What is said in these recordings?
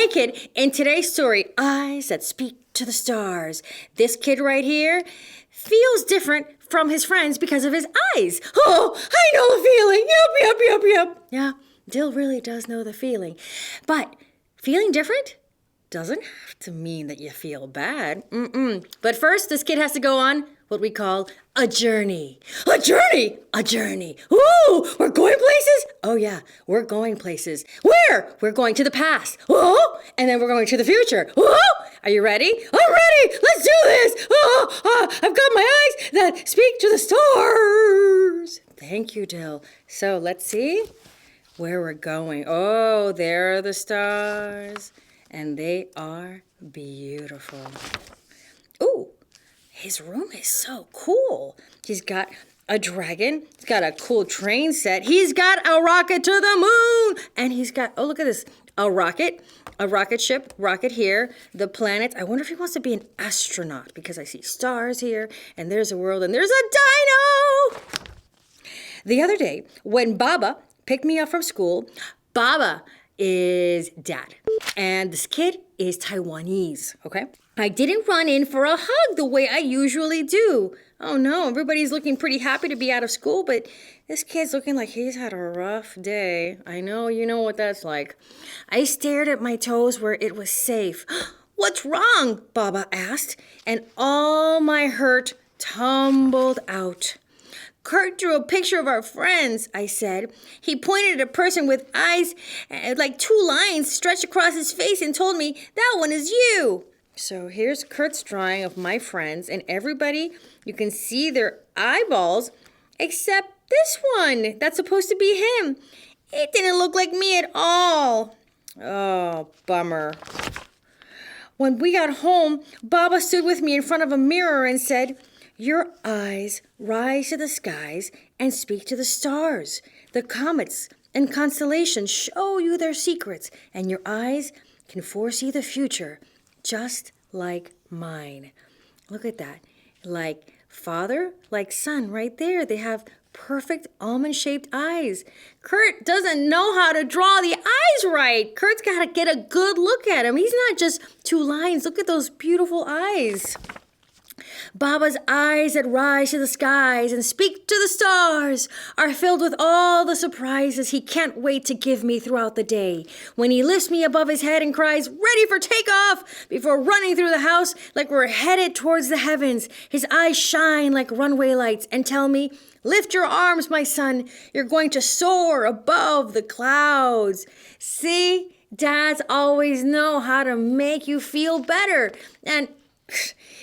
Hey kid, in today's story, Eyes That Speak to the Stars, this kid right here feels different from his friends because of his eyes. Oh, I know the feeling. Yep. Yeah, Dill really does know the feeling. But feeling different doesn't have to mean that you feel bad. But first, this kid has to go on what we call a journey. A journey! A journey. Ooh, we're going places? Oh yeah, we're going places. Where? We're going to the past. Oh, and then we're going to the future. Oh, are you ready? I'm ready! Let's do this! I've got my eyes that speak to the stars. Thank you, Dill. So let's see where we're going. Oh, there are the stars. And they are beautiful. Ooh. His room is so cool. He's got a dragon. He's got a cool train set. He's got a rocket to the moon. And he's got, oh, look at this, a rocket ship, rocket here, the planets. I wonder if he wants to be an astronaut because I see stars here, and there's a world, and there's a dino. The other day, when Baba picked me up from school, Baba is dad, and this kid is Taiwanese, okay? I didn't run in for a hug the way I usually do. Oh no, everybody's looking pretty happy to be out of school, but this kid's looking like he's had a rough day. I know, you know what that's like. I stared at my toes where it was safe. What's wrong? Baba asked, and all my hurt tumbled out. Kurt drew a picture of our friends, I said. He pointed at a person with eyes like two lines stretched across his face and told me, that one is you. So here's Kurt's drawing of my friends, and everybody, you can see their eyeballs, except this one. That's supposed to be him. It didn't look like me at all. Oh, bummer. When we got home, Baba stood with me in front of a mirror and said, your eyes rise to the skies and speak to the stars. The comets and constellations show you their secrets, and your eyes can foresee the future, just like mine. Look at that. Like father, like son, right there. They have perfect almond-shaped eyes. Kurt doesn't know how to draw the eyes right. Kurt's got to get a good look at him. He's not just two lines. Look at those beautiful eyes. Baba's eyes that rise to the skies and speak to the stars are filled with all the surprises he can't wait to give me throughout the day. When he lifts me above his head and cries, ready for takeoff, before running through the house like we're headed towards the heavens, his eyes shine like runway lights and tell me, lift your arms, my son. You're going to soar above the clouds. See, dads always know how to make you feel better. And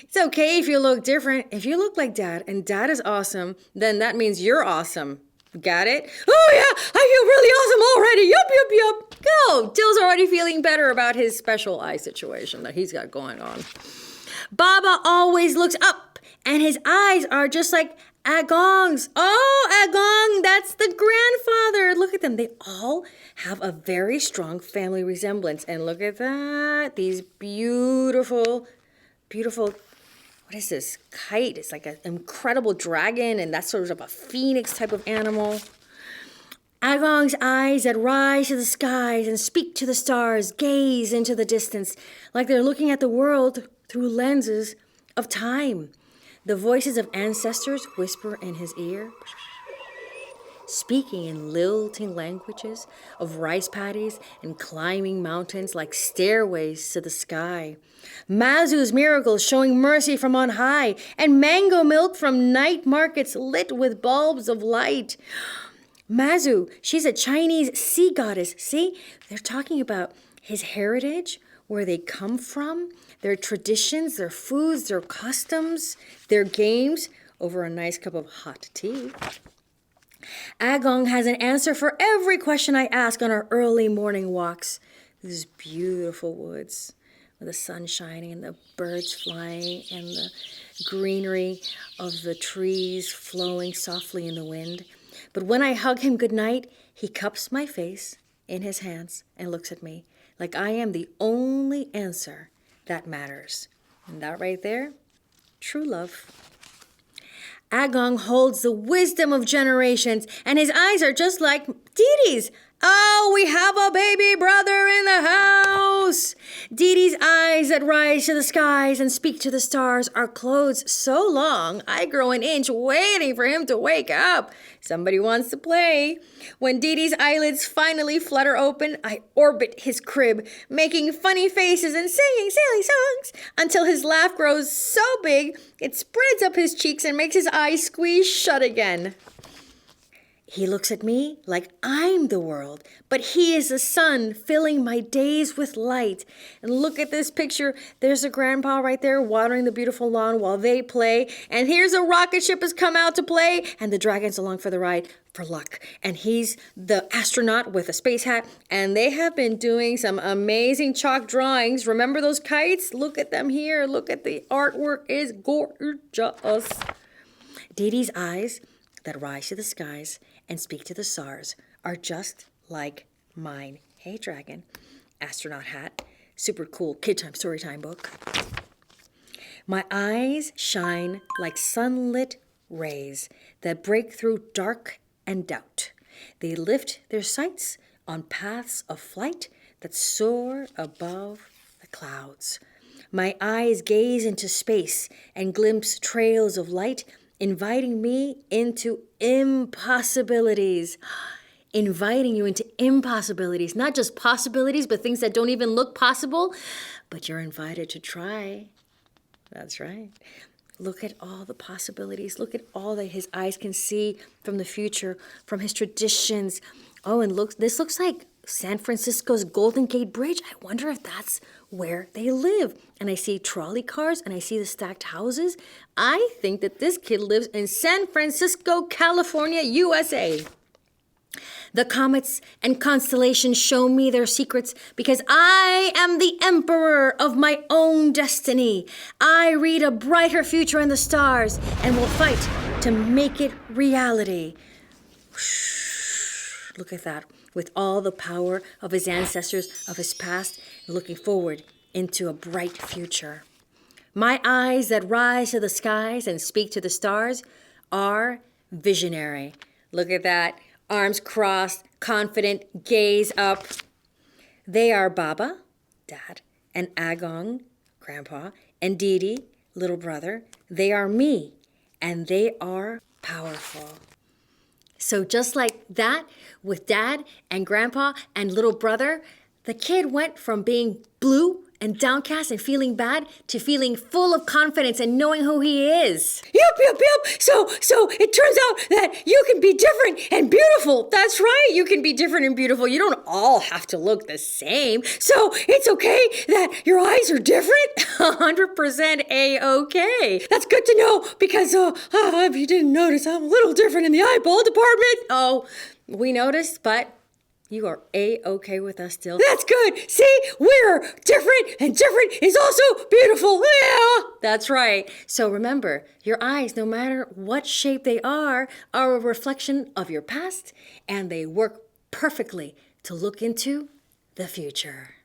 it's okay if you look different. If you look like dad and dad is awesome, then that means you're awesome. Got it? Oh yeah, I feel really awesome already. Yup. Go. Dill's already feeling better about his special eye situation that he's got going on. Baba always looks up and his eyes are just like Agong's. Oh, Agong, that's the grandfather. Look at them. They all have a very strong family resemblance. And look at that. These beautiful, what is this? Kite. It's like an incredible dragon, and that's sort of a phoenix type of animal. Agong's eyes that rise to the skies and speak to the stars gaze into the distance like they're looking at the world through lenses of time. The voices of ancestors whisper in his ear, speaking in lilting languages of rice paddies and climbing mountains like stairways to the sky. Mazu's miracles showing mercy from on high, and mango milk from night markets lit with bulbs of light. Mazu, she's a Chinese sea goddess. See, they're talking about his heritage, where they come from, their traditions, their foods, their customs, their games, over a nice cup of hot tea. Agong has an answer for every question I ask on our early morning walks. These beautiful woods with the sun shining and the birds flying and the greenery of the trees flowing softly in the wind. But when I hug him goodnight, he cups my face in his hands and looks at me like I am the only answer that matters. And that right there, true love. Agong holds the wisdom of generations, and his eyes are just like Dee Dee's. Oh, we have a baby brother in the house. Dee Dee's eyes that rise to the skies and speak to the stars are closed so long, I grow an inch waiting for him to wake up. Somebody wants to play. When Dee Dee's eyelids finally flutter open, I orbit his crib, making funny faces and singing silly songs until his laugh grows so big it spreads up his cheeks and makes his eyes squeeze shut again. He looks at me like I'm the world, but he is the sun filling my days with light. And look at this picture. There's a grandpa right there watering the beautiful lawn while they play. And here's a rocket ship has come out to play, and the dragon's along for the ride for luck. And he's the astronaut with a space hat, and they have been doing some amazing chalk drawings. Remember those kites? Look at them here. Look at the artwork. It's gorgeous. Dee Dee's eyes that rise to the skies and speak to the stars are just like mine. Hey, dragon. Astronaut hat. Super cool KidTime StoryTime book. My eyes shine like sunlit rays that break through dark and doubt. They lift their sights on paths of flight that soar above the clouds. My eyes gaze into space and glimpse trails of light, inviting me into impossibilities. Inviting you into impossibilities, not just possibilities, but things that don't even look possible, but you're invited to try. That's right. Look at all the possibilities. Look at all that his eyes can see from the future, from his traditions. Oh, and this looks like San Francisco's Golden Gate Bridge. I wonder if that's where they live. And I see trolley cars and I see the stacked houses. I think that this kid lives in San Francisco, California, USA. The comets and constellations show me their secrets because I am the emperor of my own destiny. I read a brighter future in the stars and will fight to make it reality. Look at that. With all the power of his ancestors, of his past, looking forward into a bright future. My eyes that rise to the skies and speak to the stars are visionary. Look at that. Arms crossed, confident, gaze up. They are Baba, Dad, and Agong, Grandpa, and Dee Dee, little brother. They are me, and they are powerful. So just like that, with Dad and Grandpa and little brother, the kid went from being blue and downcast and feeling bad to feeling full of confidence and knowing who he is. Yep. So it turns out that you can be different and beautiful. That's right. You can be different and beautiful. You don't all have to look the same. So it's okay that your eyes are different. 100% A-okay. That's good to know because if you didn't notice, I'm a little different in the eyeball department. Oh, we noticed, but you are A-okay with us still. That's good. See, we're different, and different is also beautiful. Yeah, that's right. So remember, your eyes, no matter what shape they are a reflection of your past, and they work perfectly to look into the future.